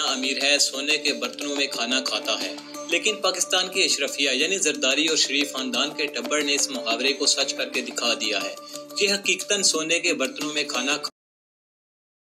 امیر ہے، سونے کے برتنوں میں کھانا کھاتا ہے، لیکن پاکستان کی اشرفیہ یعنی زرداری اور شریف خاندان کے ٹبر نے اس محاورے کو سچ کر کے دکھا دیا ہے۔ یہ حقیقتاً سونے کے برتنوں میں کھانا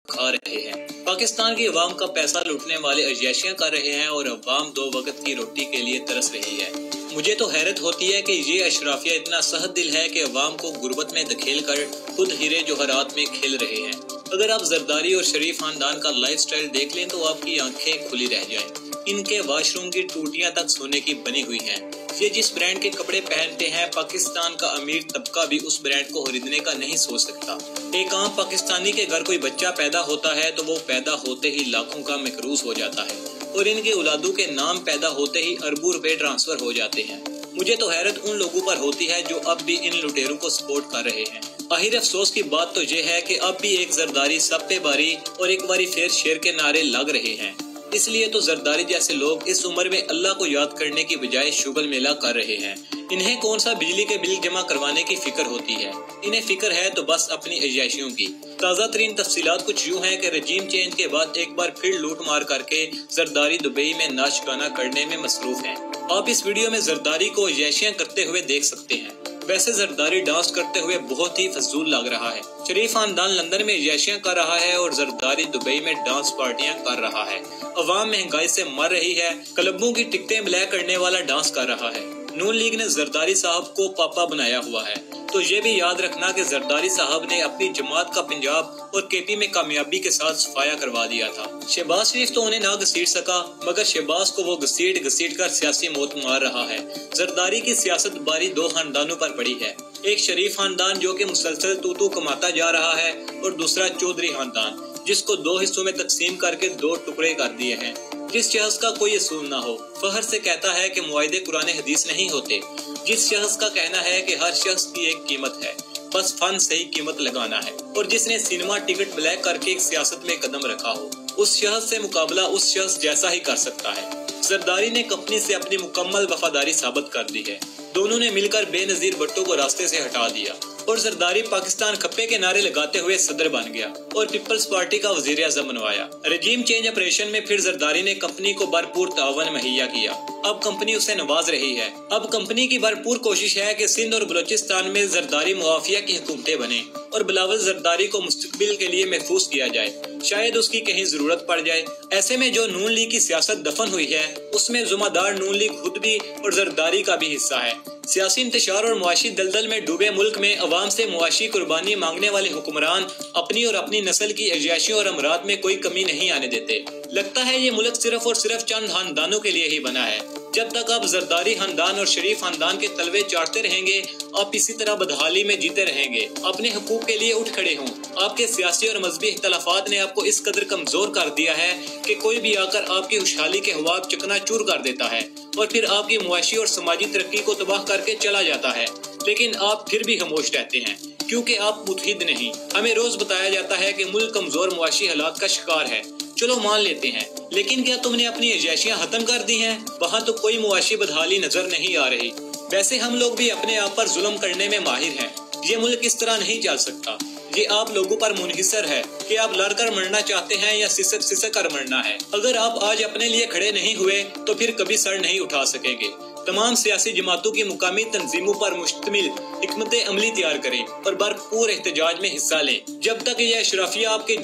کھا رہے ہیں۔ پاکستان کی عوام کا پیسہ لوٹنے والے عیاشیاں کر رہے ہیں اور عوام 2 وقت کی روٹی کے لیے ترس رہی ہے۔ مجھے تو حیرت ہوتی ہے کہ یہ اشرافیہ اتنا سخت دل ہے کہ عوام کو غربت میں دھکیل کر خود ہیرے جوہرات میں کھیل رہے ہیں۔ اگر آپ زرداری اور شریف خاندان کا لائف سٹائل دیکھ لیں تو آپ کی آنکھیں کھلی رہ جائیں۔ ان کے واش روم کی ٹوٹیاں تک سونے کی بنی ہوئی ہیں۔ یہ جس برانڈ کے کپڑے پہنتے ہیں، پاکستان کا امیر طبقہ بھی اس برانڈ کو خریدنے کا نہیں سوچ سکتا۔ ایک عام پاکستانی کے گھر کوئی بچہ پیدا ہوتا ہے تو وہ پیدا ہوتے ہی لاکھوں کا مقروض ہو جاتا ہے اور ان کے اولادوں کے نام پیدا ہوتے ہی اربوں روپے ٹرانسفر ہو جاتے ہیں۔ مجھے تو حیرت ان لوگوں پر ہوتی ہے جو اب بھی ان لٹیروں کو سپورٹ کر رہے ہیں۔ آخر افسوس کی بات تو یہ ہے کہ اب بھی ایک زرداری سب پہ باری اور ایک باری پھر شیر کے نعرے لگ رہے ہیں۔ اس لیے تو زرداری جیسے لوگ اس عمر میں اللہ کو یاد کرنے کی بجائے شغل میلہ کر رہے ہیں۔ انہیں کون سا بجلی کے بل جمع کروانے کی فکر ہوتی ہے؟ انہیں فکر ہے تو بس اپنی عیاشیوں کی۔ تازہ ترین تفصیلات کچھ یوں ہیں کہ رجیم چینج کے بعد ایک بار پھر لوٹ مار کر کے زرداری دبئی میں ناچ گانا کرنے میں مصروف ہیں۔ آپ اس ویڈیو میں زرداری کو عیاشیاں کرتے ہوئے دیکھ سکتے ہیں۔ ویسے زرداری ڈانس کرتے ہوئے بہت ہی فضول لگ رہا ہے۔ شریف خاندان لندن میں عیاشیاں کر رہا ہے اور زرداری دبئی میں ڈانس پارٹیاں کر رہا ہے۔ عوام مہنگائی سے مر رہی ہے، کلبوں کی ٹکٹیں بلیک کرنے والا ڈانس کر رہا ہے۔ نون لیگ نے زرداری صاحب کو پاپا بنایا ہوا ہے، تو یہ بھی یاد رکھنا کہ زرداری صاحب نے اپنی جماعت کا پنجاب اور کے پی میں کامیابی کے ساتھ صفایا کروا دیا تھا۔ شہباز شریف تو انہیں نہ گھسیٹ سکا، مگر شہباز کو وہ گھسیٹ کر سیاسی موت مار رہا ہے۔ زرداری کی سیاست باری 2 خاندانوں پر پڑی ہے، ایک شریف خاندان جو کہ مسلسل تو کماتا جا رہا ہے اور دوسرا چودھری خاندان جس کو 2 حصوں میں تقسیم کر کے 2 ٹکڑے کر دیے ہیں۔ جس شخص کا کوئی اصول نہ ہو، فخر سے کہتا ہے کہ معاہدے قرآن حدیث نہیں ہوتے۔ جس شخص کا کہنا ہے کہ ہر شخص کی ایک قیمت ہے، بس فن صحیح قیمت لگانا ہے، اور جس نے سینما ٹکٹ بلیک کر کے ایک سیاست میں قدم رکھا ہو، اس شخص سے مقابلہ اس شخص جیسا ہی کر سکتا ہے۔ زرداری نے کمپنی سے اپنی مکمل وفاداری ثابت کر دی ہے۔ دونوں نے مل کر بے نظیر بھٹو کو راستے سے ہٹا دیا اور زرداری پاکستان کھپے کے نعرے لگاتے ہوئے صدر بن گیا اور پیپلز پارٹی کا وزیر اعظم بنوایا۔ رجیم چینج آپریشن میں پھر زرداری نے کمپنی کو بھرپور تعاون مہیا کیا۔ اب کمپنی اسے نواز رہی ہے۔ اب کمپنی کی بھرپور کوشش ہے کہ سندھ اور بلوچستان میں زرداری معافیہ کی حکومتیں بنیں اور بلاول زرداری کو مستقبل کے لیے محفوظ کیا جائے، شاید اس کی کہیں ضرورت پڑ جائے۔ ایسے میں جو نون لیگ کی سیاست دفن ہوئی ہے اس میں ذمہ دار نون لیگ خود بھی اور زرداری کا بھی حصہ ہے۔ سیاسی انتشار اور معاشی دلدل میں ڈوبے ملک میں عوام سے معاشی قربانی مانگنے والے حکمران اپنی اور اپنی نسل کی عیاشیوں اور امراض میں کوئی کمی نہیں آنے دیتے۔ لگتا ہے یہ ملک صرف اور صرف چند خاندانوں کے لیے ہی بنا ہے۔ جب تک آپ زرداری خاندان اور شریف خاندان کے تلوے چاٹتے رہیں گے، آپ اسی طرح بدحالی میں جیتے رہیں گے۔ اپنے حقوق کے لیے اٹھ کھڑے ہوں۔ آپ کے سیاسی اور مذہبی اختلافات نے آپ کو اس قدر کمزور کر دیا ہے کہ کوئی بھی آ کر آپ کی خوشحالی کے خواب چکنا چور کر دیتا ہے اور پھر آپ کی معاشی اور سماجی ترقی کو تباہ کر کے چلا جاتا ہے، لیکن آپ پھر بھی خاموش رہتے ہیں کیونکہ آپ متحد نہیں۔ ہمیں روز بتایا جاتا ہے کہ ملک کمزور معاشی حالات کا شکار ہے، چلو مان لیتے ہیں، لیکن کیا تم نے اپنی عیاشیاں ختم کر دی ہیں؟ وہاں تو کوئی معاشی بدحالی نظر نہیں آ رہی۔ ویسے ہم لوگ بھی اپنے آپ پر ظلم کرنے میں ماہر ہیں۔ یہ ملک اس طرح نہیں چل سکتا۔ یہ آپ لوگوں پر منحصر ہے کہ آپ لڑ کر مرنا چاہتے ہیں یا سسک کر مرنا ہے۔ اگر آپ آج اپنے لیے کھڑے نہیں ہوئے تو پھر کبھی سر نہیں اٹھا سکیں گے۔ تمام سیاسی جماعتوں کی مقامی تنظیموں پر مشتمل حکمت عملی تیار کریں اور بھرپور احتجاج میں حصہ لیں۔ جب تک یہ اشرافیہ آپ کے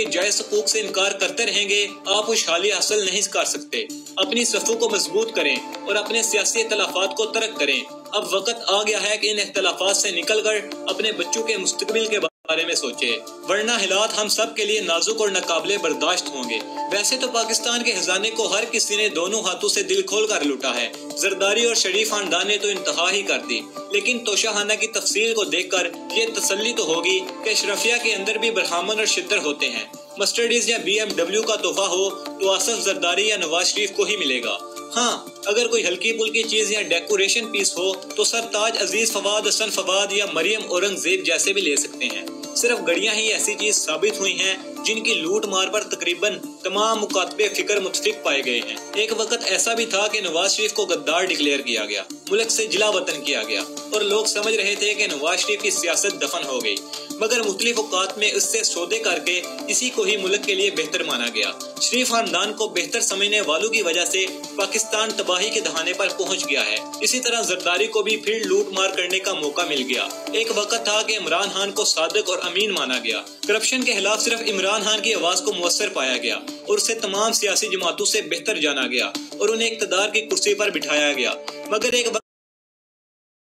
جائز حقوق سے انکار کرتے رہیں گے، آپ خوشحالی حاصل نہیں کر سکتے۔ اپنی صفوں کو مضبوط کریں اور اپنے سیاسی اختلافات کو ترک کریں۔ اب وقت آ گیا ہے کہ ان اختلافات سے نکل کر اپنے بچوں کے مستقبل کے بارے میں سوچے، ورنہ حالات ہم سب کے لیے نازک اور ناقابل برداشت ہوں گے۔ ویسے تو پاکستان کے خزانے کو ہر کسی نے دونوں ہاتھوں سے دل کھول کر لوٹا ہے۔ زرداری اور شریف خاندان نے تو انتہا ہی کر دی، لیکن توشہ خانہ کی تفصیل کو دیکھ کر یہ تسلی تو ہوگی کہ اشرفیہ کے اندر بھی برہمن اور شدر ہوتے ہیں۔ مرسیڈیز یا BMW کا تحفہ ہو تو آصف زرداری یا نواز شریف کو ہی ملے گا۔ ہاں، اگر کوئی ہلکی پھلکی چیز یا ڈیکوریشن پیس ہو تو سرتاج عزیز فواد، حسن فواد یا مریم اورنگزیب جیسے بھی لے سکتے ہیں۔ صرف گڑیاں ہی ایسی چیز ثابت ہوئی ہیں جن کی لوٹ مار پر تقریباً تمام مکاتبے فکر متفق پائے گئے ہیں۔ ایک وقت ایسا بھی تھا کہ نواز شریف کو غدار ڈکلیئر کیا گیا، ملک سے جلا وطن کیا گیا اور لوگ سمجھ رہے تھے کہ نواز شریف کی سیاست دفن ہو گئی، مگر مختلف اوقات میں اس سے سودے کر کے اسی کو ہی ملک کے لیے بہتر مانا گیا۔ شریف خاندان کو بہتر سمجھنے والوں کی وجہ سے پاکستان تباہی کے دہانے پر پہنچ گیا ہے۔ اسی طرح زرداری کو بھی پھر لوٹ مار کرنے کا موقع مل گیا۔ ایک وقت تھا کہ عمران خان کو صادق اور امین مانا گیا، کرپشن کے خلاف صرف عمران خان کی آواز کو مؤثر پایا گیا اور اسے تمام سیاسی جماعتوں سے بہتر جانا گیا اور انہیں اقتدار کی کرسی پر بٹھایا گیا، مگر ایک